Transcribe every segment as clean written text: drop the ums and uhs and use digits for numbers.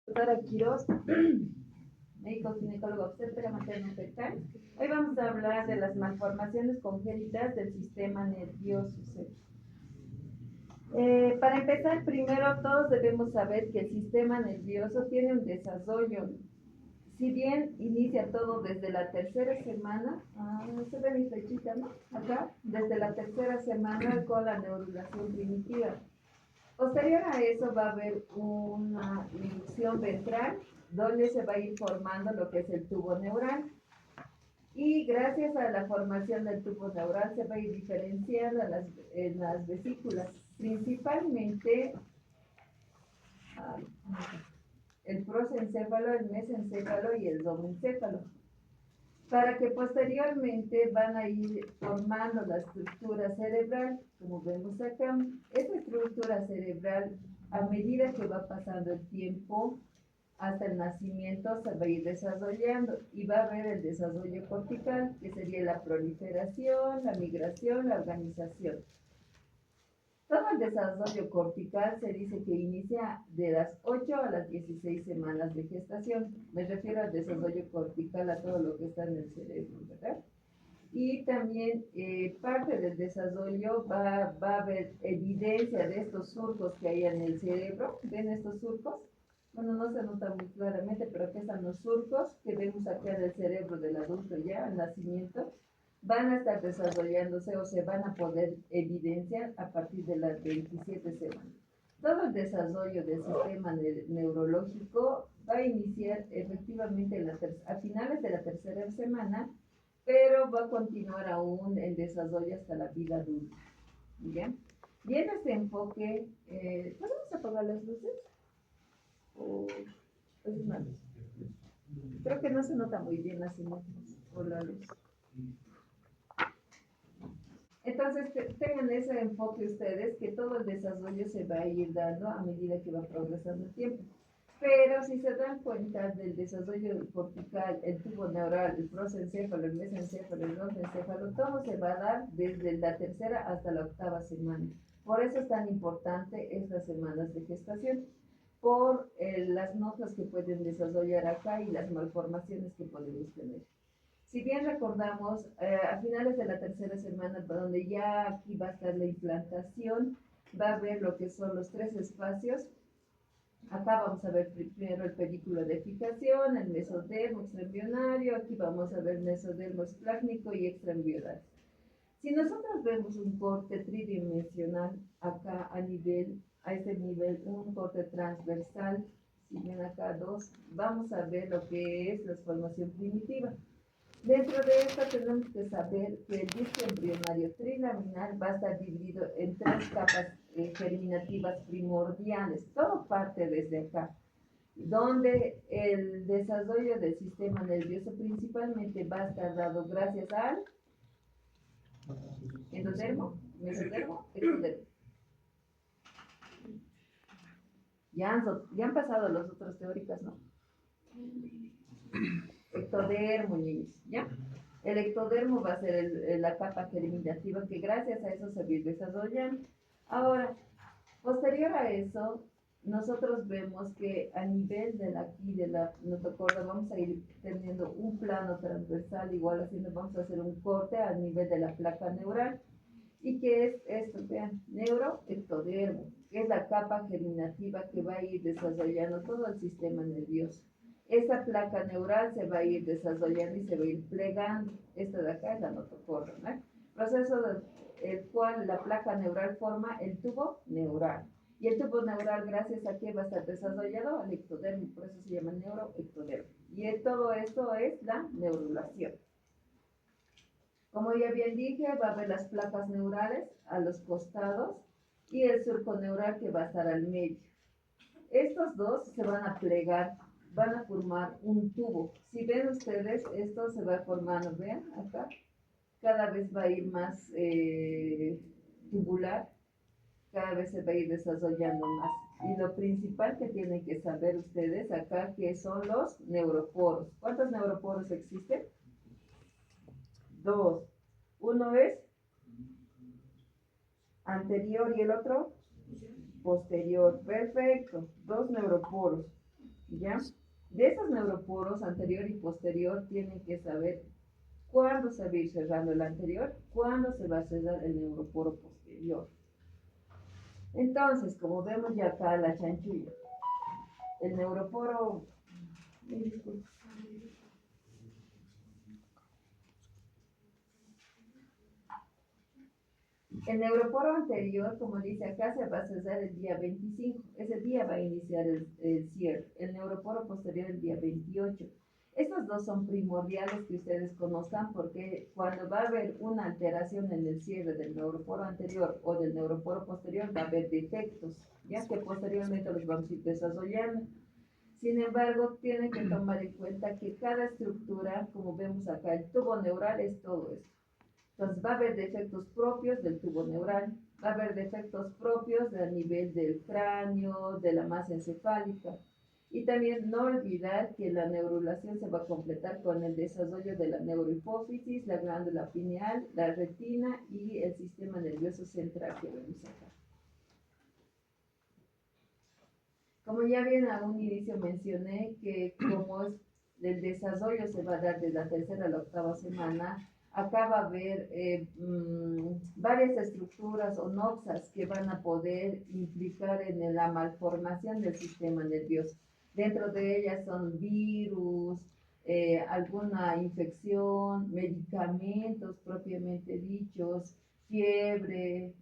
Doctora Quiroz, médico ginecólogo obstetra materno fetal. Hoy vamos a hablar de las malformaciones congénitas del sistema nervioso. Para empezar, primero todos debemos saber que el sistema nervioso tiene un desarrollo. Si bien inicia todo desde la tercera semana, se ve mi flechita, ¿no? Acá, desde la tercera semana con la neurulación primitiva. Posterior a eso va a haber una inducción ventral donde se va a ir formando lo que es el tubo neural. Y gracias a la formación del tubo neural se va a ir diferenciando en las vesículas, principalmente el prosencéfalo, el mesencéfalo y el domencéfalo, para que posteriormente van a ir formando la estructura cerebral, como vemos acá. Esta estructura cerebral, a medida que va pasando el tiempo, hasta el nacimiento se va a ir desarrollando y va a haber el desarrollo cortical, que sería la proliferación, la migración, la organización. Todo el desarrollo cortical se dice que inicia de las 8 a las 16 semanas de gestación. Me refiero al desarrollo cortical, a todo lo que está en el cerebro, ¿verdad? Y también parte del desarrollo va a haber evidencia de estos surcos que hay en el cerebro. ¿Ven estos surcos? Bueno, no se nota muy claramente, pero aquí están los surcos que vemos acá en el cerebro del adulto ya al nacimiento. Van a estar desarrollándose o se van a poder evidenciar a partir de las 27 semanas. Todo el desarrollo del sistema neurológico va a iniciar efectivamente a finales de la tercera semana, pero va a continuar aún el desarrollo hasta la vida adulta. ¿Bien? Bien, este enfoque, ¿podemos apagar las luces? ¿O es una luz? Creo que no se nota muy bien las imágenes por la luz. Entonces, tengan ese enfoque ustedes, que todo el desarrollo se va a ir dando a medida que va progresando el tiempo. Pero si se dan cuenta del desarrollo cortical, el tubo neural, el prosencéfalo, el mesencéfalo, el domencéfalo, todo se va a dar desde la tercera hasta la octava semana. Por eso es tan importante estas semanas de gestación, por las notas que pueden desarrollar acá y las malformaciones que podemos tener. Si bien recordamos, a finales de la tercera semana, donde ya aquí va a estar la implantación, va a haber lo que son los 3 espacios. Acá vamos a ver primero el pedículo de fijación, el mesodermo extraembrionario, aquí vamos a ver mesodermo esplácnico y extraembrionario. Si nosotros vemos un corte tridimensional acá a este nivel, un corte transversal, si ven acá 2, vamos a ver lo que es la formación primitiva. Dentro de esto tenemos que saber que el disco embrionario trilaminar va a estar dividido en 3 capas germinativas primordiales. Todo parte desde acá, donde el desarrollo del sistema nervioso principalmente va a estar dado gracias al endodermo, mesodermo, ectodermo. Ya han pasado los otros teóricos, ¿no? Ectodermo, niños, ¿ya? El ectodermo va a ser la capa germinativa que gracias a eso se va a ir desarrollando. Ahora, posterior a eso, nosotros vemos que a nivel de la notocorda vamos a ir teniendo un plano transversal, igual haciendo, vamos a hacer un corte a nivel de la placa neural. ¿Y qué es esto? Vean, neuroectodermo, que es la capa germinativa que va a ir desarrollando todo el sistema nervioso. Esta placa neural se va a ir desarrollando y se va a ir plegando. Esta de acá es la notocorda, ¿no? Proceso del cual la placa neural forma el tubo neural. Y el tubo neural, gracias a que va a estar desarrollado al ectodermo, por eso se llama neuroectodermo. Y todo esto es la neurulación. Como ya bien dije, va a haber las placas neurales a los costados y el surco neural que va a estar al medio. Estos dos se van a plegar, van a formar un tubo. Si ven ustedes, esto se va formando, vean acá, cada vez va a ir más tubular, cada vez se va a ir desarrollando más. Y lo principal que tienen que saber ustedes acá, que son los neuroporos. ¿Cuántos neuroporos existen? 2. Uno es anterior y el otro posterior. Perfecto. 2 neuroporos. ¿ya? De esos neuroporos anterior y posterior tienen que saber cuándo se va a ir cerrando el anterior, cuándo se va a cerrar el neuroporo posterior. Entonces, como vemos ya acá la chanchulla, el neuroporo, disculpa, el neuroporo anterior, como dice acá, se va a cerrar el día 25. Ese día va a iniciar el cierre. El neuroporo posterior el día 28. Estos dos son primordiales que ustedes conozcan porque cuando va a haber una alteración en el cierre del neuroporo anterior o del neuroporo posterior va a haber defectos, ya que posteriormente los vamos a ir desarrollando. Sin embargo, tienen que tomar en cuenta que cada estructura, como vemos acá, el tubo neural es todo esto. Entonces va a haber defectos propios del tubo neural, va a haber defectos propios a nivel del cráneo, de la masa encefálica. Y también no olvidar que la neurulación se va a completar con el desarrollo de la neurohipófisis, la glándula pineal, la retina y el sistema nervioso central que vemos acá. Como ya bien a un inicio mencioné que como el desarrollo se va a dar de la tercera a la octava semana, acá va a haber varias estructuras o noxas que van a poder implicar en la malformación del sistema nervioso. Dentro de ellas son virus, alguna infección, medicamentos propiamente dichos, fiebre,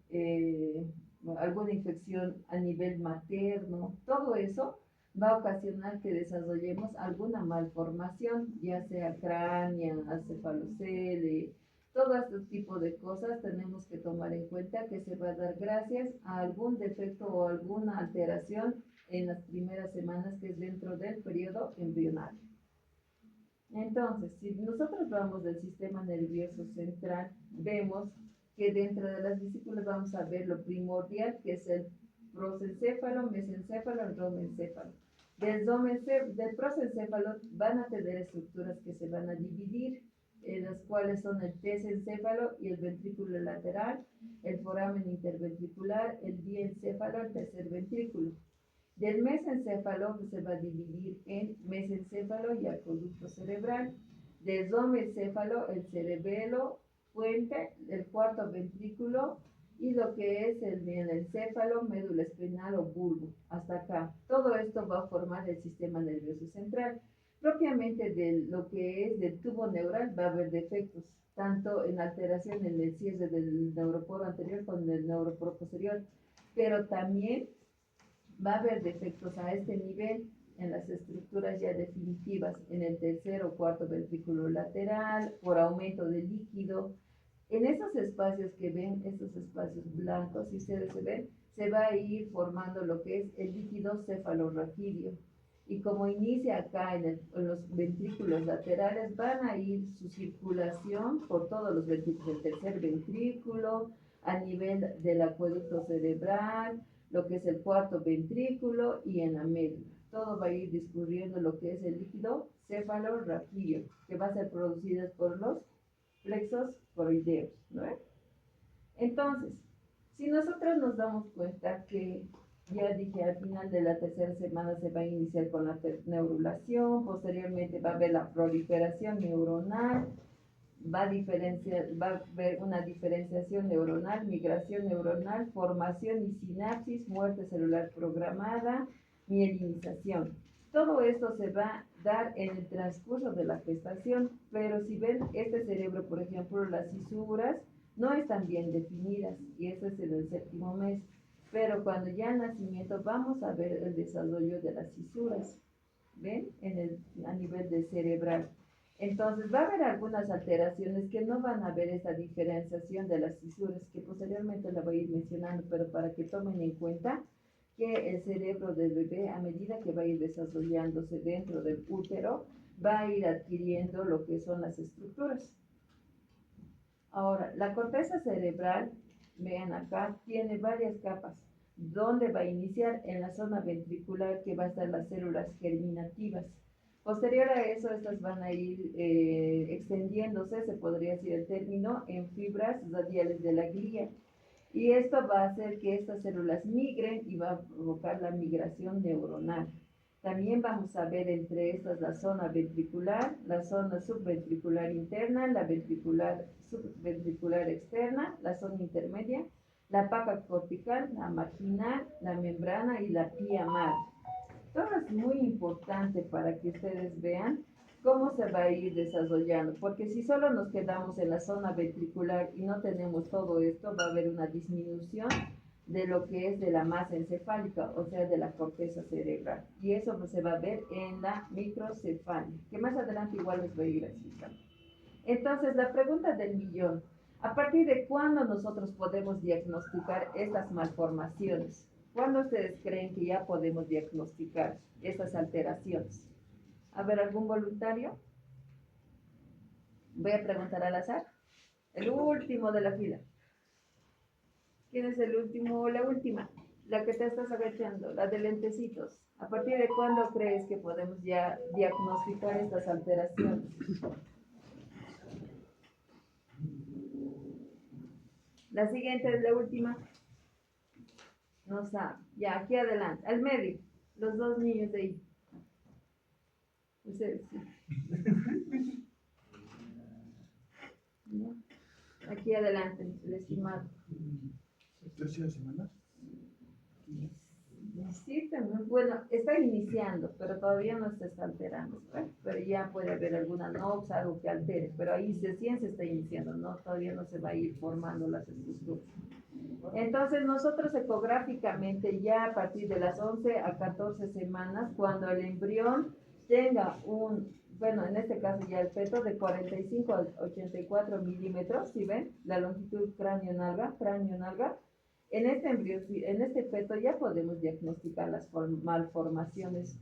alguna infección a nivel materno, todo eso va a ocasionar que desarrollemos alguna malformación, ya sea cránea, cefalocele, todo este tipo de cosas tenemos que tomar en cuenta que se va a dar gracias a algún defecto o alguna alteración en las primeras semanas que es dentro del periodo embrionario. Entonces, si nosotros vamos del sistema nervioso central, vemos que dentro de las vesículas vamos a ver lo primordial, que es el prosencéfalo, mesencéfalo y dromencéfalo. Del prosencéfalo van a tener estructuras que se van a dividir, las cuales son el tesencéfalo y el ventrículo lateral, el foramen interventricular, el diencéfalo, el tercer ventrículo. Del mesencéfalo se va a dividir en mesencéfalo y acueducto cerebral. Del dromencéfalo, el cerebelo, puente, el cuarto ventrículo y lo que es el encéfalo, médula espinal o bulbo. Hasta acá. Todo esto va a formar el sistema nervioso central. Propiamente de lo que es del tubo neural va a haber defectos, tanto en alteración en el cierre del neuroporo anterior como en el neuroporo posterior, pero también va a haber defectos a este nivel en las estructuras ya definitivas, en el tercer o cuarto ventrículo lateral, por aumento de líquido. En esos espacios que ven, estos espacios blancos, si ustedes se ven, se va a ir formando lo que es el líquido cefalorraquídeo. Y como inicia acá en los ventrículos laterales, van a ir su circulación por todos los ventrículos, el tercer ventrículo, a nivel del acueducto cerebral, lo que es el cuarto ventrículo y en la médula. Todo va a ir discurriendo lo que es el líquido cefalorraquídeo, que va a ser producido por los plexos coroideos, ¿no? Entonces, si nosotros nos damos cuenta que, ya dije, al final de la tercera semana se va a iniciar con la neurulación, posteriormente va a haber la proliferación neuronal, va a haber una diferenciación neuronal, migración neuronal, formación y sinapsis, muerte celular programada, mielinización. Todo esto se va a dar en el transcurso de la gestación, pero si ven este cerebro, por ejemplo, las cisuras no están bien definidas y eso es en el séptimo mes, pero cuando ya al nacimiento vamos a ver el desarrollo de las cisuras, ¿ven? A nivel de cerebral. Entonces va a haber algunas alteraciones que no van a ver esa diferenciación de las cisuras, que posteriormente la voy a ir mencionando, pero para que tomen en cuenta que el cerebro del bebé, a medida que va a ir desarrollándose dentro del útero, va a ir adquiriendo lo que son las estructuras. Ahora, la corteza cerebral, vean acá, tiene varias capas. ¿Dónde va a iniciar? En la zona ventricular, que va a estar las células germinativas. Posterior a eso, estas van a ir extendiéndose, se podría decir el término, en fibras radiales de la glía. Y esto va a hacer que estas células migren y va a provocar la migración neuronal. También vamos a ver entre estas la zona ventricular, la zona subventricular interna, la ventricular subventricular externa, la zona intermedia, la paca cortical, la marginal, la membrana y la pía madre. Todo es muy importante para que ustedes vean cómo se va a ir desarrollando, porque si solo nos quedamos en la zona ventricular y no tenemos todo esto, va a haber una disminución de lo que es de la masa encefálica, o sea, de la corteza cerebral. Y eso se va a ver en la microcefalia, que más adelante igual les voy a ir explicando. Entonces, la pregunta del millón, ¿a partir de cuándo nosotros podemos diagnosticar estas malformaciones? ¿Cuándo ustedes creen que ya podemos diagnosticar estas alteraciones? A ver, ¿algún voluntario? Voy a preguntar al azar. El último de la fila. ¿Quién es el último o la última? La que te estás agachando, la de lentecitos. ¿A partir de cuándo crees que podemos ya diagnosticar estas alteraciones? La siguiente es la última. No sabe. Ya, aquí adelante. Al medio. Los dos niños de ahí. Ustedes, sí. ¿No? Aquí adelante, el estimado. 13 semanas. Sí, también, bueno, está iniciando, pero todavía no se está alterando, ¿verdad? Pero ya puede haber alguna nox, algo que altere, pero ahí recién se está iniciando, ¿no? Todavía no se va a ir formando las estructuras. Entonces, nosotros ecográficamente ya a partir de las 11 a 14 semanas, cuando el embrión tenga bueno, en este caso ya el feto de 45 a 84 milímetros, ¿sí ven? La longitud cráneo-nalga, en este feto ya podemos diagnosticar las malformaciones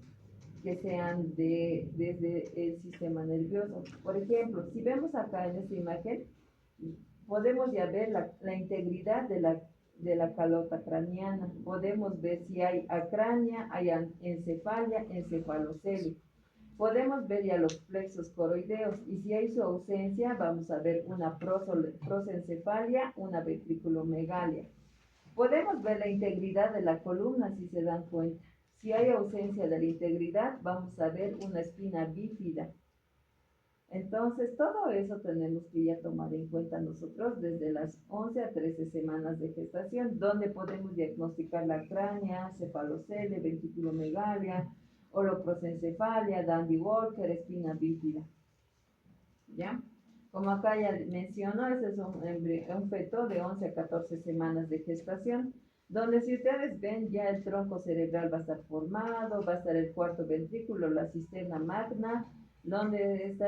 que sean desde el sistema nervioso. Por ejemplo, si vemos acá en esta imagen, podemos ya ver la integridad de la calota craneana. Podemos ver si hay acrania, hay encefalia, encefalocelia. Podemos ver ya los plexos coroideos y si hay su ausencia, vamos a ver una prosencefalia, una ventriculomegalia. Podemos ver la integridad de la columna si se dan cuenta. Si hay ausencia de la integridad, vamos a ver una espina bífida. Entonces, todo eso tenemos que ya tomar en cuenta nosotros desde las 11 a 13 semanas de gestación, donde podemos diagnosticar la cránea, cefalocelia, ventriculomegalia, holoprosencefalia, Dandy Walker, espina bífida. ¿Ya? Como acá ya mencionó, ese es un feto de 11 a 14 semanas de gestación, donde si ustedes ven ya el tronco cerebral va a estar formado, va a estar el cuarto ventrículo, la cisterna magna, donde está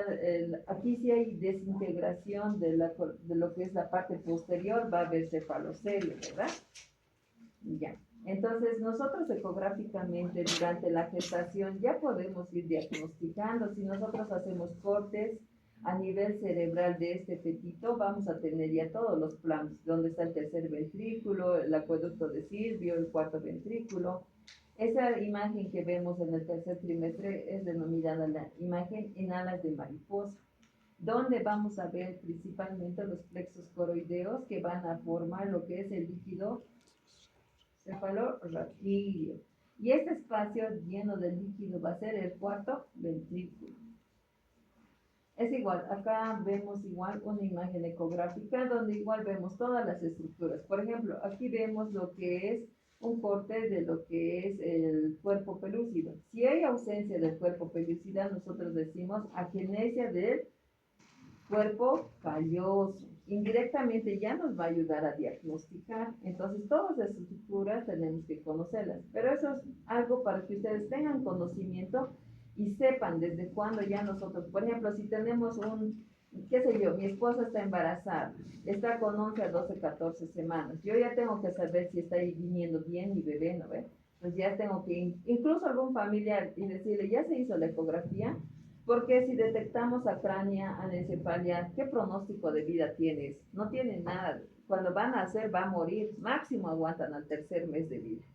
aquí sí hay desintegración de lo que es la parte posterior, va a haber cefalocelia, ¿verdad? Ya. Entonces, nosotros ecográficamente durante la gestación ya podemos ir diagnosticando. Si nosotros hacemos cortes a nivel cerebral de este fetito, vamos a tener ya todos los planos, donde está el tercer ventrículo, el acueducto de Silvio, el cuarto ventrículo. Esa imagen que vemos en el tercer trimestre es denominada la imagen en alas de mariposa, donde vamos a ver principalmente los plexos coroideos que van a formar lo que es el líquido cefalorraquídeo. Y este espacio lleno de líquido va a ser el cuarto ventrículo. Es igual, acá vemos igual una imagen ecográfica donde igual vemos todas las estructuras. Por ejemplo, aquí vemos lo que es un corte de lo que es el cuerpo pelúcido. Si hay ausencia del cuerpo pelúcido, nosotros decimos agenesia del cuerpo calloso. Indirectamente ya nos va a ayudar a diagnosticar. Entonces, todas las estructuras tenemos que conocerlas. Pero eso es algo para que ustedes tengan conocimiento y sepan desde cuándo ya nosotros, por ejemplo, si tenemos qué sé yo, mi esposa está embarazada, está con 11 a 12, 14 semanas, yo ya tengo que saber si está ahí viniendo bien mi bebé, ¿no ve? Pues ya tengo que, incluso algún familiar, y decirle, ya se hizo la ecografía, porque si detectamos acrania, anencefalia, ¿qué pronóstico de vida tienes? No tiene nada. Cuando van a nacer, va a morir. Máximo aguantan al tercer mes de vida.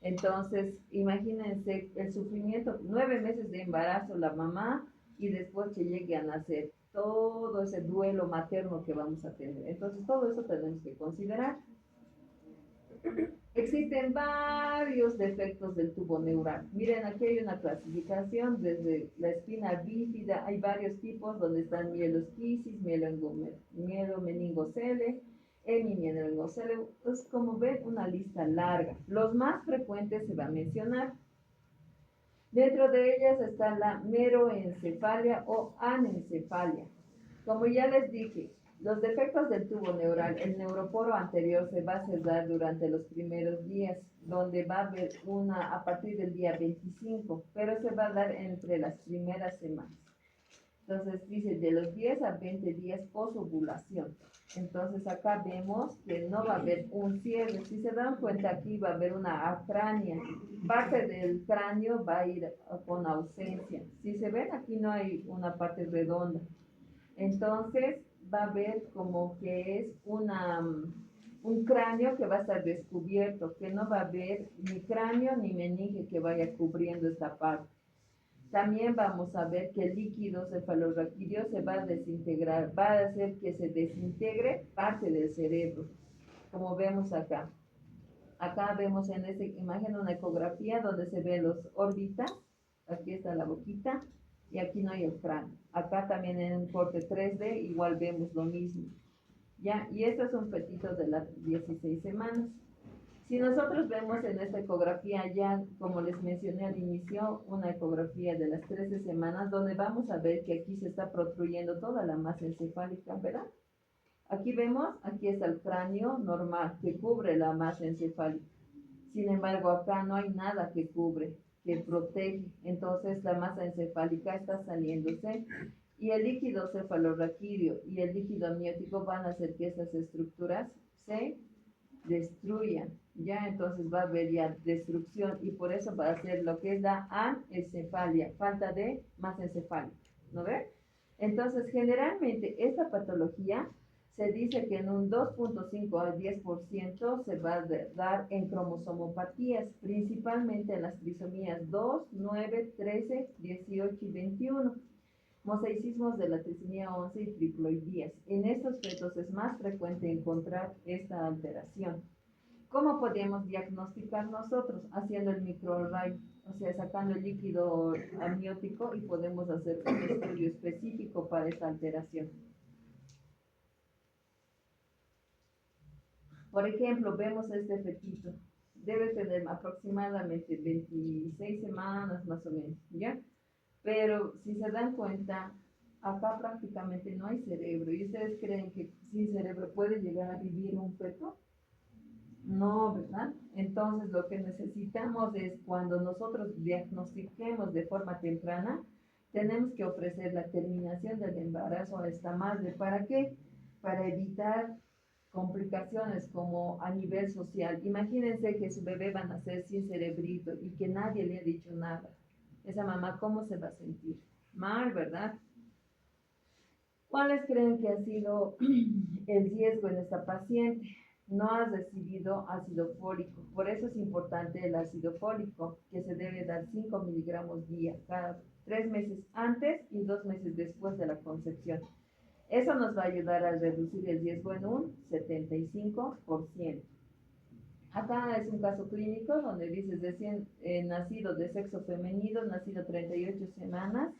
Entonces, imagínense el sufrimiento, 9 meses de embarazo la mamá y después que llegue a nacer, todo ese duelo materno que vamos a tener. Entonces, todo eso tenemos que considerar. Existen varios defectos del tubo neural. Miren, aquí hay una clasificación desde la espina bífida. Hay varios tipos donde están mielosquisis, mielomeningocele, hemimeningocele. Es como ven, una lista larga. Los más frecuentes se va a mencionar. Dentro de ellas está la meroencefalia o anencefalia. Como ya les dije, los defectos del tubo neural, el neuroporo anterior se va a cerrar durante los primeros días, donde va a haber una a partir del día 25, pero se va a dar entre las primeras semanas. Entonces dice de los 10 a 20 días posovulación. Entonces acá vemos que no va a haber un cierre. Si se dan cuenta, aquí va a haber una acrania. Parte del cráneo va a ir con ausencia. Si se ven, aquí no hay una parte redonda. Entonces va a haber como que es un cráneo que va a estar descubierto, que no va a haber ni cráneo ni meninge que vaya cubriendo esta parte. También vamos a ver que el líquido cefalorraquídeo se va a desintegrar, va a hacer que se desintegre parte del cerebro, como vemos acá. Acá vemos en esta imagen una ecografía donde se ven los órbitas, aquí está la boquita, y aquí no hay el cráneo. Acá también en un corte 3D igual vemos lo mismo. ¿Ya? Y estos son fetitos de las 16 semanas. Si nosotros vemos en esta ecografía ya, como les mencioné al inicio, una ecografía de las 13 semanas, donde vamos a ver que aquí se está protruyendo toda la masa encefálica, ¿verdad? Aquí vemos, aquí está el cráneo normal que cubre la masa encefálica. Sin embargo, acá no hay nada que cubre, que protege. Entonces la masa encefálica está saliéndose y el líquido cefalorraquídeo y el líquido amniótico van a hacer que esas estructuras se destruyan. Ya entonces va a haber ya destrucción y por eso va a ser lo que es la anencefalia, falta de masa encefálica, ¿no ve? Entonces generalmente esta patología se dice que en un 2.5 al 10% se va a dar en cromosomopatías, principalmente en las trisomías 2, 9, 13, 18 y 21, mosaicismos de la trisomía 11 y triploidías. En estos fetos es más frecuente encontrar esta alteración. ¿Cómo podemos diagnosticar nosotros? Haciendo el microarray, o sea, sacando el líquido amniótico y podemos hacer un estudio específico para esta alteración. Por ejemplo, vemos este fetito. Debe tener aproximadamente 26 semanas más o menos, ¿ya? Pero si se dan cuenta, acá prácticamente no hay cerebro. ¿Y ustedes creen que sin cerebro puede llegar a vivir un feto? No, ¿verdad? Entonces lo que necesitamos es cuando nosotros diagnostiquemos de forma temprana, tenemos que ofrecer la terminación del embarazo a esta madre. ¿Para qué? Para evitar complicaciones como a nivel social. Imagínense que su bebé va a nacer sin cerebrito y que nadie le ha dicho nada. Esa mamá, ¿cómo se va a sentir? Mal, ¿verdad? ¿Cuáles creen que ha sido el riesgo en esta paciente? No ha recibido ácido fólico. Por eso es importante el ácido fólico, que se debe dar 5 miligramos día, cada 3 meses antes y 2 meses después de la concepción. Eso nos va a ayudar a reducir el riesgo en un 75%. Acá es un caso clínico donde dice recién nacido de sexo femenino, nacido 38 semanas,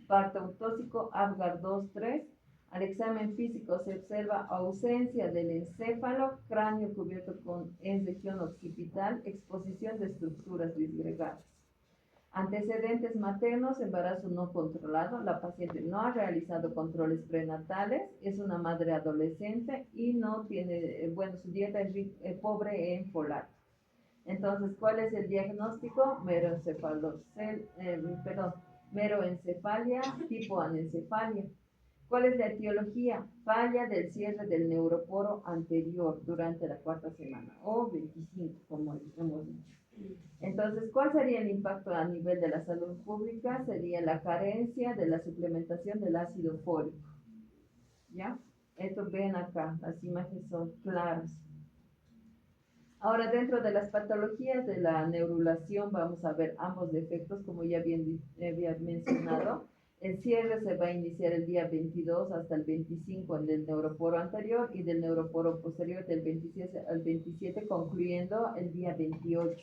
parto autóxico, Apgar 2-3. Al examen físico se observa ausencia del encéfalo, cráneo cubierto en región occipital, exposición de estructuras disgregadas. Antecedentes maternos, embarazo no controlado, la paciente no ha realizado controles prenatales, es una madre adolescente y no tiene, bueno, su dieta es pobre en folato. Entonces, ¿cuál es el diagnóstico? Meroencefalia tipo anencefalia. ¿Cuál es la etiología? Falla del cierre del neuroporo anterior durante la 4ª semana o 25, como hemos dicho. Entonces, ¿cuál sería el impacto a nivel de la salud pública? Sería la carencia de la suplementación del ácido fólico. ¿Ya? Esto ven acá, las imágenes son claras. Ahora, dentro de las patologías de la neurulación, vamos a ver ambos defectos, como ya bien había mencionado. El cierre se va a iniciar el día 22 hasta el 25 del neuroporo anterior y del neuroporo posterior del 27 al 27, concluyendo el día 28.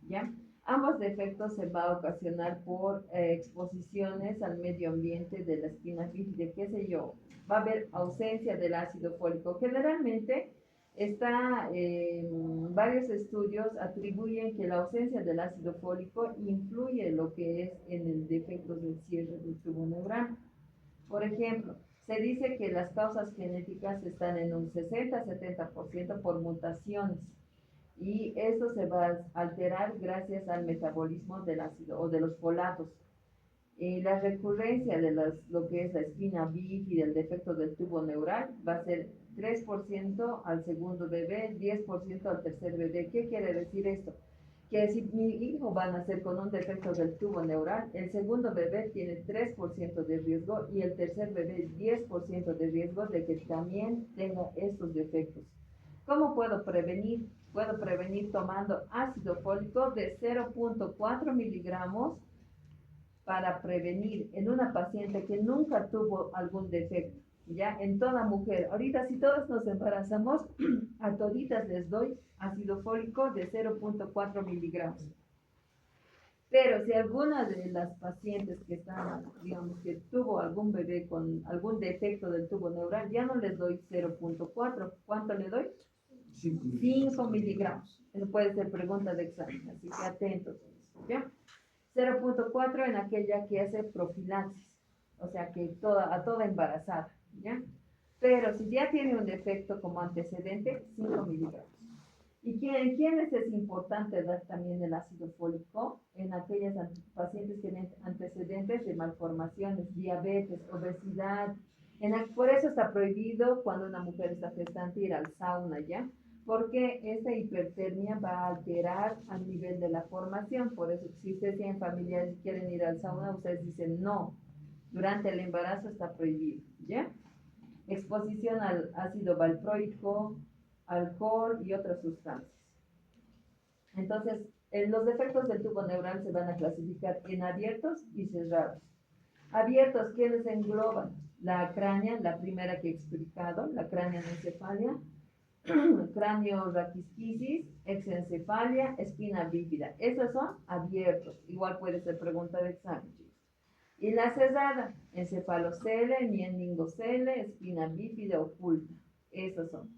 ¿Ya? Ambos defectos se va a ocasionar por exposiciones al medio ambiente de la espina bífida, qué sé yo. Va a haber ausencia del ácido fólico. Generalmente varios estudios atribuyen que la ausencia del ácido fólico influye en lo que es en el defecto del cierre del tubo neural. Por ejemplo, se dice que las causas genéticas están en un 60-70% por mutaciones y eso se va a alterar gracias al metabolismo del ácido o de los folatos. La recurrencia de lo que es la espina bífida, el defecto del tubo neural, va a ser 3% al segundo bebé, 10% al tercer bebé. ¿Qué quiere decir esto? Que si mi hijo va a nacer con un defecto del tubo neural, el segundo bebé tiene 3% de riesgo y el tercer bebé 10% de riesgo de que también tenga estos defectos. ¿Cómo puedo prevenir? Puedo prevenir tomando ácido fólico de 0.4 miligramos para prevenir en una paciente que nunca tuvo algún defecto, ¿ya? En toda mujer. Ahorita si todas nos embarazamos, a toditas les doy ácido fólico de 0.4 miligramos. Pero si alguna de las pacientes que están, digamos, que tuvo algún bebé con algún defecto del tubo neural, ya no les doy 0.4. ¿Cuánto le doy? 5 miligramos. Eso puede ser pregunta de examen, así que atentos, ¿ya? 0.4 en aquella que hace profilaxis, o sea que a toda embarazada, ¿ya? Pero si ya tiene un defecto como antecedente, 5 miligramos. ¿Y en quiénes es importante dar también el ácido fólico? En aquellas pacientes que tienen antecedentes de malformaciones, diabetes, obesidad. Por eso está prohibido cuando una mujer está gestante ir al sauna, ¿ya? Porque esa hipertermia va a alterar al nivel de la formación. Por eso, si ustedes tienen familiares y quieren ir al sauna, ustedes dicen no. Durante el embarazo está prohibido, ¿ya? Exposición al ácido valproico, alcohol y otras sustancias. Entonces, los defectos del tubo neural se van a clasificar en abiertos y cerrados. Abiertos, ¿quiénes engloban? La cránea, la primera que he explicado, la cráneoencefalia, cráneo raquisquisis, exencefalia, espina bífida. Esos son abiertos. Igual puede ser pregunta de examen. Y la cerrada, encefalocele, meningocele, espina bífida oculta. Esos son.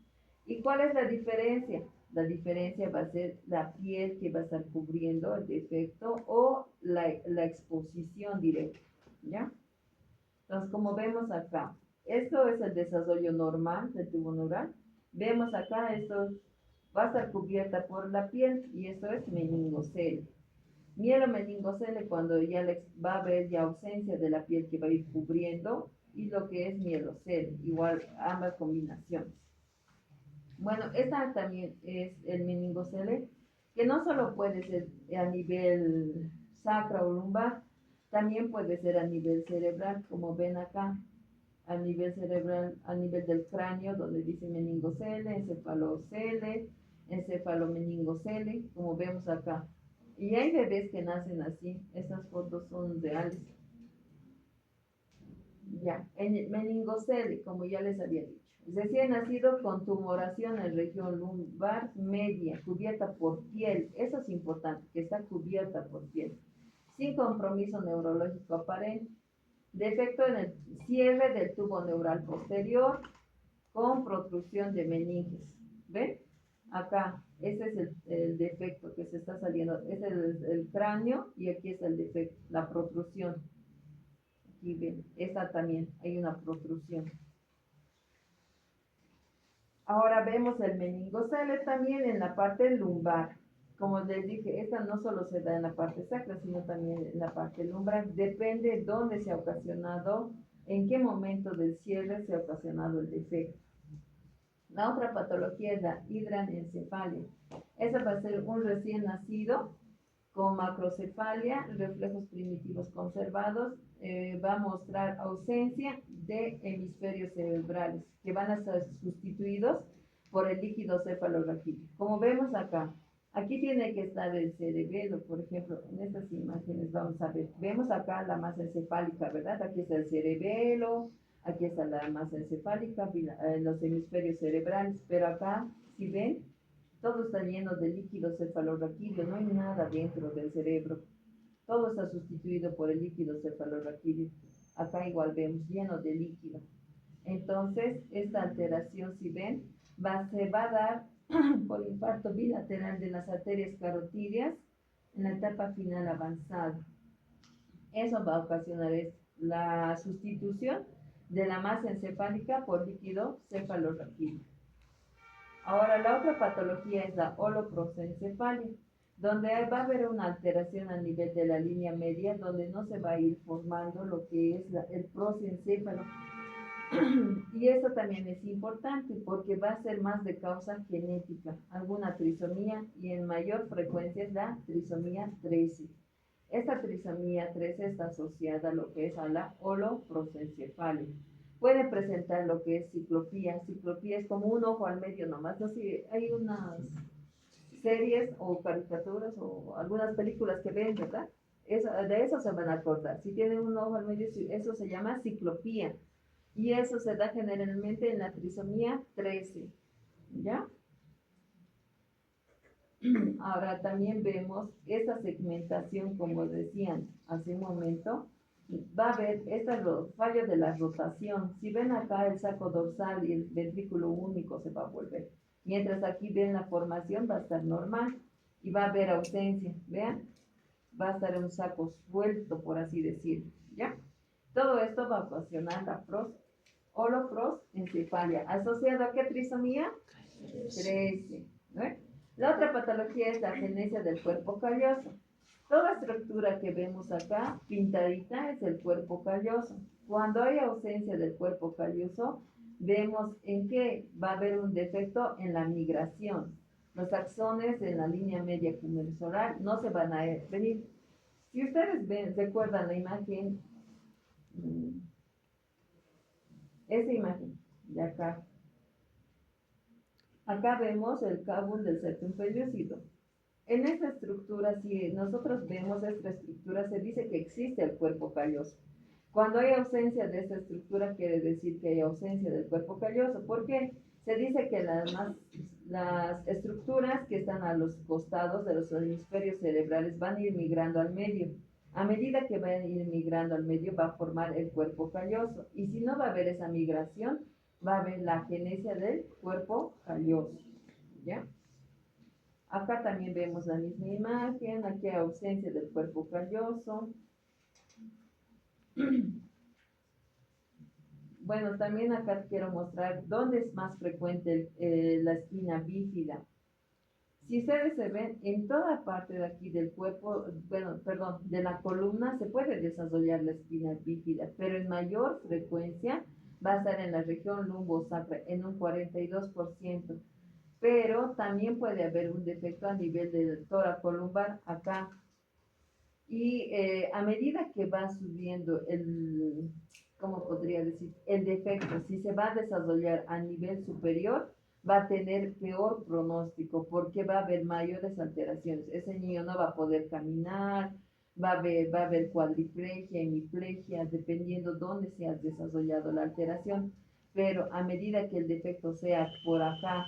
¿Y cuál es la diferencia? La diferencia va a ser la piel que va a estar cubriendo el defecto o la exposición directa, ¿ya? Entonces, como vemos acá, esto es el desarrollo normal del tubo neural. Vemos acá, esto va a estar cubierta por la piel y esto es meningocele. Mielomeningocele cuando ya va a haber ya ausencia de la piel que va a ir cubriendo y lo que es mielocele, igual ambas combinaciones. Bueno, esta también es el meningocele, que no solo puede ser a nivel sacro o lumbar, también puede ser a nivel cerebral, como ven acá, a nivel cerebral, a nivel del cráneo, donde dice meningocele, encefalocele, encefalomeningocele, como vemos acá. Y hay bebés que nacen así, estas fotos son reales. Ya, en meningocele, como ya les había dicho. Recién nacido con tumoración en región lumbar media, cubierta por piel. Eso es importante, que está cubierta por piel. Sin compromiso neurológico aparente. Defecto en el cierre del tubo neural posterior con protrusión de meninges. ¿Ven? Acá, ese es el defecto que se está saliendo. Ese es el cráneo y aquí está el defecto, la protrusión. Aquí ven, esta también, hay una protrusión. Ahora vemos el meningocele también en la parte lumbar. Como les dije, esta no solo se da en la parte sacra, sino también en la parte lumbar. Depende dónde se ha ocasionado, en qué momento del cierre se ha ocasionado el defecto. La otra patología es la hidranencefalia. Esa va a ser un recién nacido con macrocefalia, reflejos primitivos conservados, va a mostrar ausencia de hemisferios cerebrales que van a ser sustituidos por el líquido cefalorraquídeo. Como vemos acá, Aquí tiene que estar el cerebelo, por ejemplo, en estas imágenes vamos a ver, vemos acá la masa encefálica, ¿verdad? Aquí está el cerebelo, aquí está la masa encefálica, los hemisferios cerebrales, pero acá, si ven, todo está lleno de líquido cefalorraquídeo, no hay nada dentro del cerebro, todo está sustituido por el líquido cefalorraquídeo. Acá igual vemos lleno de líquido. Entonces, esta alteración, si ven, se va a dar por infarto bilateral de las arterias carotídeas en la etapa final avanzada. Eso va a ocasionar la sustitución de la masa encefálica por líquido cefalorraquídeo. Ahora, la otra patología es la holoprosencefalia, donde va a haber una alteración a nivel de la línea media, donde no se va a ir formando lo que es el prosencéfalo. Y esto también es importante porque va a ser más de causa genética, alguna trisomía, y en mayor frecuencia es la trisomía 13. Esta trisomía 13 está asociada a lo que es a la holoprosencefalia. Puede presentar lo que es ciclopía. Ciclopía es como un ojo al medio nomás. No sé, hay unas series o caricaturas o algunas películas que ven, ¿verdad? De eso se van a acordar. Si tienen un ojo al medio, eso se llama ciclopía. Y eso se da generalmente en la trisomía 13, ¿ya? Ahora también vemos esta segmentación, como decían hace un momento, va a haber este fallo de la rotación. Si ven acá el saco dorsal y el ventrículo único se va a volver. Mientras aquí ven la formación va a estar normal y va a haber ausencia, ¿vean? Va a estar un saco suelto, por así decirlo, ¿ya? Todo esto va a ocasionar la holoprosencefalia. ¿Asociado a qué trisomía? 13. ¿No? La otra patología es la agenesia del cuerpo calloso. Toda estructura que vemos acá, pintadita, es el cuerpo calloso. Cuando hay ausencia del cuerpo calloso, vemos en que va a haber un defecto en la migración. Los axones en la línea media cumensolar no se van a venir. Si ustedes recuerdan la imagen, esa imagen de acá. Acá vemos el cábul del septum pellucido. En esta estructura, si nosotros vemos esta estructura, se dice que existe el cuerpo calloso. Cuando hay ausencia de esta estructura, quiere decir que hay ausencia del cuerpo calloso. ¿Por qué? Se dice que las estructuras que están a los costados de los hemisferios cerebrales van a ir migrando al medio. A medida que van a ir migrando al medio, va a formar el cuerpo calloso. Y si no va a haber esa migración, va a haber la agenesia del cuerpo calloso. ¿Ya? Acá también vemos la misma imagen, aquí hay ausencia del cuerpo calloso. Bueno, también acá quiero mostrar dónde es más frecuente la espina bífida. Si ustedes se ven, en toda parte de aquí del cuerpo, bueno, perdón, de la columna se puede desarrollar la espina bífida, pero en mayor frecuencia va a estar en la región lumbosacra, en un 42%. Pero también puede haber un defecto a nivel del tórax lumbar acá. Y a medida que va subiendo ¿cómo podría decir? El defecto, si se va a desarrollar a nivel superior, va a tener peor pronóstico porque va a haber mayores alteraciones. Ese niño no va a poder caminar, va a haber cuadriplegia, hemiplegia, dependiendo dónde se ha desarrollado la alteración. Pero a medida que el defecto sea por acá,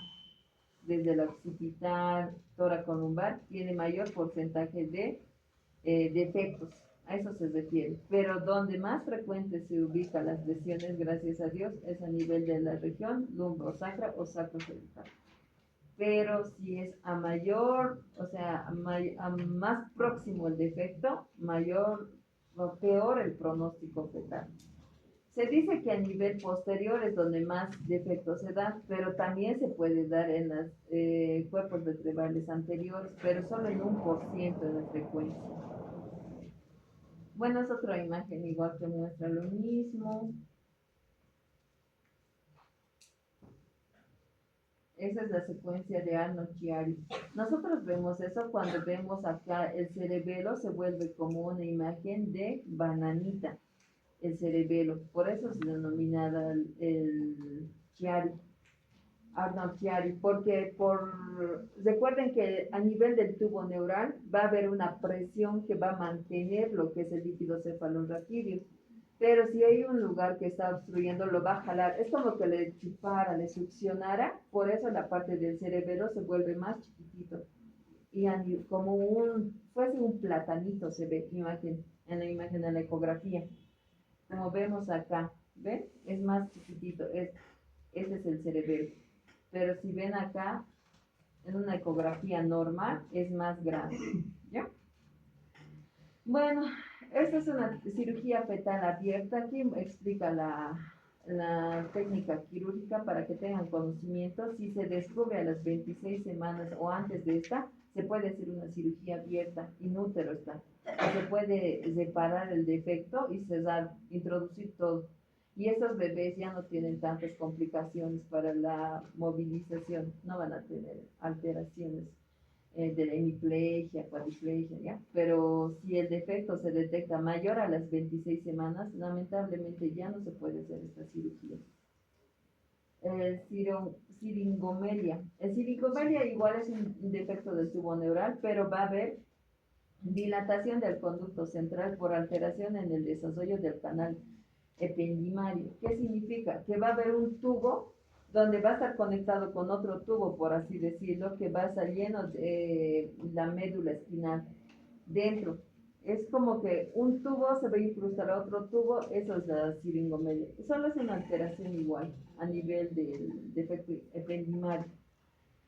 desde el occipital, tóraco-lumbar, tiene mayor porcentaje de defectos. A eso se refiere. Pero donde más frecuente se ubican las lesiones, gracias a Dios, es a nivel de la región lumbosacra o sacrocervical. Pero si es a mayor, o sea, a más próximo el defecto, mayor o peor el pronóstico fetal. Se dice que a nivel posterior es donde más defectos se dan, pero también se puede dar en los cuerpos vertebrales anteriores, pero solo en 1% de la frecuencia. Bueno, es otra imagen igual que muestra lo mismo. Esa es la secuencia de Arnold-Chiari. Nosotros vemos eso cuando vemos acá el cerebelo se vuelve como una imagen de bananita. El cerebelo, por eso se denomina el Chiari. Arnold Chiari, porque recuerden que a nivel del tubo neural va a haber una presión que va a mantener lo que es el líquido cefalorraquídeo. Pero si hay un lugar que está obstruyendo, lo va a jalar. Es como que le chupara, le succionara, por eso la parte del cerebelo se vuelve más chiquitito. Y como fuese un platanito se ve en la imagen de la ecografía. Como vemos acá, ¿ven? Es más chiquitito, ese es el cerebelo. Pero si ven acá, en una ecografía normal, es más grande, ¿ya? Bueno, esta es una cirugía fetal abierta. Aquí explica la técnica quirúrgica para que tengan conocimiento. Si se descubre a las 26 semanas o antes de esta, se puede hacer una cirugía abierta, inútero está. Se puede reparar el defecto y cerrar, introducir todo. Y esos bebés ya no tienen tantas complicaciones para la movilización, no van a tener alteraciones de la hemiplegia, cuadriplegia, ¿ya? Pero si el defecto se detecta mayor a las 26 semanas, lamentablemente ya no se puede hacer esta cirugía. El siringomelia. El siringomelia igual es un defecto del tubo neural, pero va a haber dilatación del conducto central por alteración en el desarrollo del canal ependimario. ¿Qué significa? Que va a haber un tubo donde va a estar conectado con otro tubo, por así decirlo, que va a estar lleno de la médula espinal dentro. Es como que un tubo se va a incrustar a otro tubo, eso es la siringomelia. Solo es una alteración igual a nivel del defecto ependimario.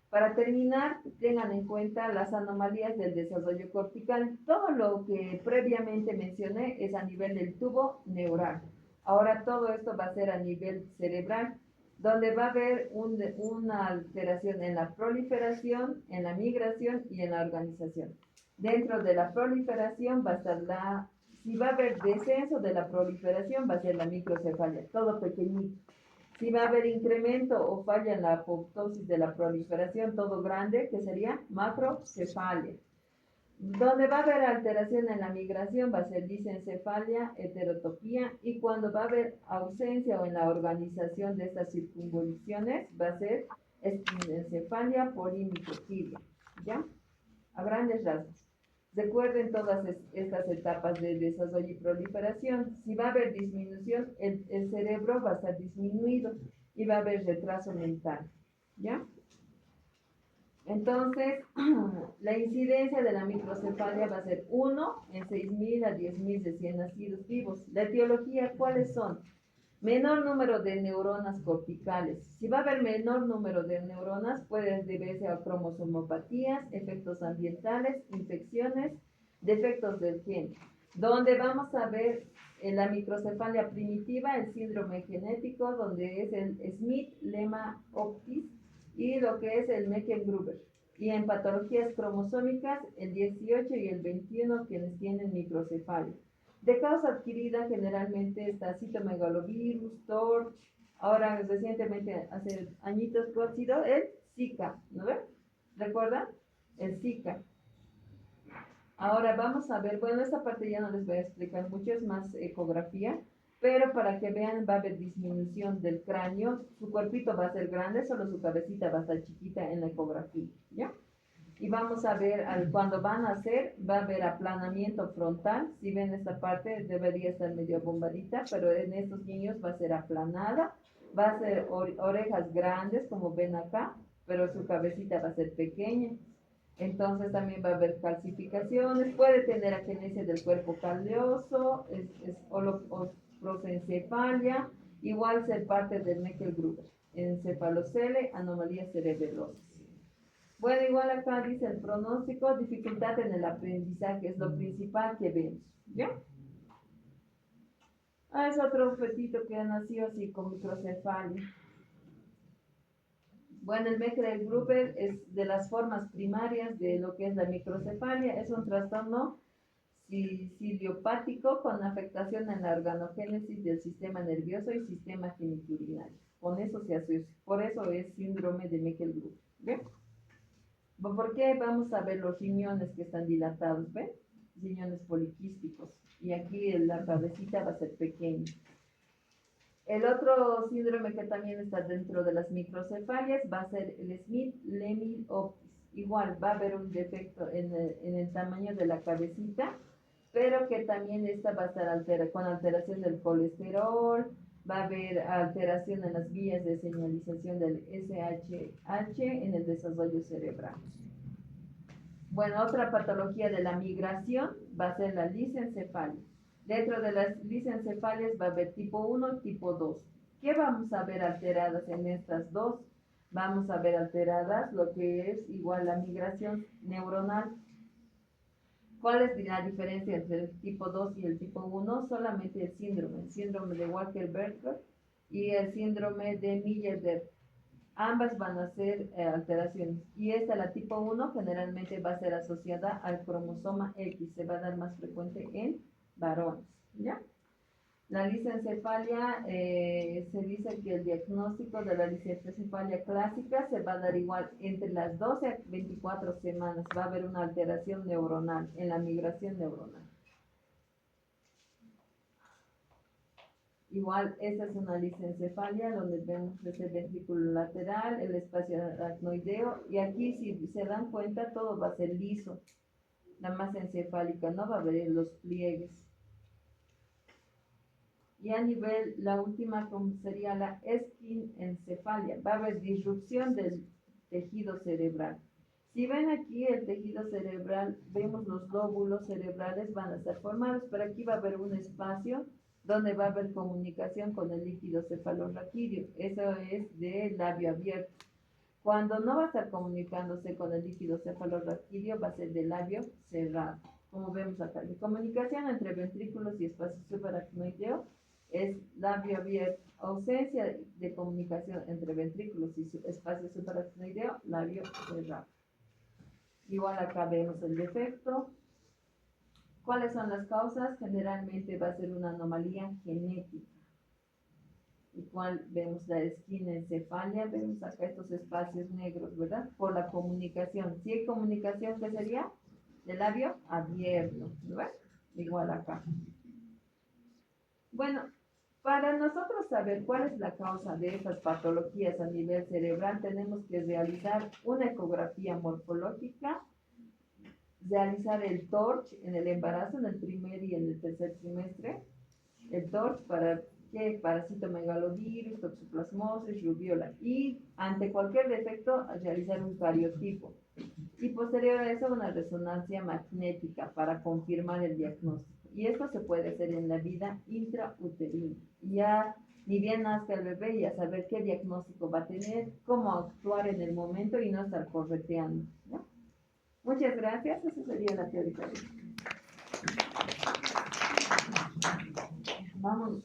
Para terminar, tengan en cuenta las anomalías del desarrollo cortical. Todo lo que previamente mencioné es a nivel del tubo neural. Ahora todo esto va a ser a nivel cerebral, donde va a haber una alteración en la proliferación, en la migración y en la organización. Dentro de la proliferación va a estar si va a haber descenso de la proliferación, va a ser la microcefalia, todo pequeñito. Si va a haber incremento o falla en la apoptosis de la proliferación, todo grande, que sería macrocefalia. Donde va a haber alteración en la migración va a ser disencefalia, heterotopía, y cuando va a haber ausencia o en la organización de estas circunvoluciones va a ser espinencefalia, polimicrofilia, ¿ya? A grandes rasgos. Recuerden todas estas etapas de desarrollo y proliferación. Si va a haber disminución, el cerebro va a estar disminuido y va a haber retraso mental, ¿ya? Entonces, la incidencia de la microcefalia va a ser 1 en 6.000 a 10.000 recién nacidos vivos. La etiología, ¿cuáles son? Menor número de neuronas corticales. Si va a haber menor número de neuronas, puede deberse a cromosomopatías, efectos ambientales, infecciones, defectos del gen. Donde vamos a ver en la microcefalia primitiva, el síndrome genético, donde es el Smith-Lemma-Optis, y lo que es el Meckel-Gruber. Y en patologías cromosómicas, el 18 y el 21, quienes tienen microcefalia. De causa adquirida, generalmente está citomegalovirus, TORCH, ahora recientemente, hace añitos, ha sido el Zika, ¿no ven? ¿Recuerdan? El Zika. Ahora vamos a ver, bueno, esta parte ya no les voy a explicar mucho, es más ecografía, pero para que vean va a haber disminución del cráneo, su cuerpito va a ser grande, solo su cabecita va a estar chiquita en la ecografía, ¿ya? Y vamos a ver, cuando van a hacer, va a haber aplanamiento frontal. Si ven esta parte, debería estar medio bombadita, pero en estos niños va a ser aplanada. Va a ser orejas grandes, como ven acá, pero su cabecita va a ser pequeña. Entonces también va a haber calcificaciones. Puede tener agenesia del cuerpo calloso, prosencefalia, igual ser parte del Meckel-Gruber. Encefalocele, anomalías cerebelosas. Bueno, igual acá dice el pronóstico, dificultad en el aprendizaje, es lo principal que vemos, ¿ya? Es otro fetito que nació así con microcefalia. Bueno, el Meckel-Gruber es de las formas primarias de lo que es la microcefalia, es un trastorno idiopático con afectación en la organogénesis del sistema nervioso y sistema geniturinario. Con eso se asocia, por eso es síndrome de Meckel-Gruber, ¿bien? ¿Por qué? Vamos a ver los riñones que están dilatados, ¿ven? Riñones poliquísticos. Y aquí la cabecita va a ser pequeña. El otro síndrome que también está dentro de las microcefalias va a ser el Smith-Lemmy-Optis. Igual va a haber un defecto en el tamaño de la cabecita, pero que también esta va a estar con alteración del colesterol, va a haber alteración en las vías de señalización del SHH en el desarrollo cerebral. Bueno, otra patología de la migración va a ser la lisencefalia. Dentro de las lisencefalias va a haber tipo 1 y tipo 2. ¿Qué vamos a ver alteradas en estas dos? Vamos a ver alteradas lo que es igual la migración neuronal. ¿Cuál es la diferencia entre el tipo 2 y el tipo 1? Solamente el síndrome de Walker-Berger y el síndrome de Miller-Berg. Ambas van a ser alteraciones. Y esta, la tipo 1, generalmente va a ser asociada al cromosoma X. Se va a dar más frecuente en varones. ¿Ya? La lisencefalia, se dice que el diagnóstico de la lisencefalia clásica se va a dar igual entre las 12 a 24 semanas. Va a haber una alteración neuronal en la migración neuronal. Igual, esta es una lisencefalia donde vemos ese ventrículo lateral, el espacio aracnoideo, y aquí si se dan cuenta todo va a ser liso. La masa encefálica no va a haber los pliegues. Y a nivel, la última como sería la esquinencefalia, va a haber disrupción del tejido cerebral. Si ven aquí el tejido cerebral, vemos los lóbulos cerebrales van a estar formados, pero aquí va a haber un espacio donde va a haber comunicación con el líquido cefalorraquídeo. Eso es de labio abierto. Cuando no va a estar comunicándose con el líquido cefalorraquídeo, va a ser de labio cerrado. Como vemos acá, la comunicación entre ventrículos y espacio subaracnoideo es labio abierto. Ausencia de comunicación entre ventrículos y espacio subaracnoideo, labio cerrado. Igual acá vemos el defecto. ¿Cuáles son las causas? Generalmente va a ser una anomalía genética. Igual vemos la esquinencefalia, vemos acá estos espacios negros, ¿verdad? Por la comunicación. Si hay comunicación, ¿qué sería? De labio abierto, ¿verdad? Igual acá. Bueno, para nosotros saber cuál es la causa de estas patologías a nivel cerebral, tenemos que realizar una ecografía morfológica, realizar el TORCH en el embarazo, en el primer y en el tercer trimestre. El TORCH para que parasitomegalovirus, toxoplasmosis, rubiola. Y ante cualquier defecto, realizar un cariotipo. Y posterior a eso, una resonancia magnética para confirmar el diagnóstico. Y esto se puede hacer en la vida intrauterina. Ya ni bien nazca el bebé, ya saber qué diagnóstico va a tener, cómo actuar en el momento y no estar correteando, ¿no? Muchas gracias, esa sería la teoría. Vamos.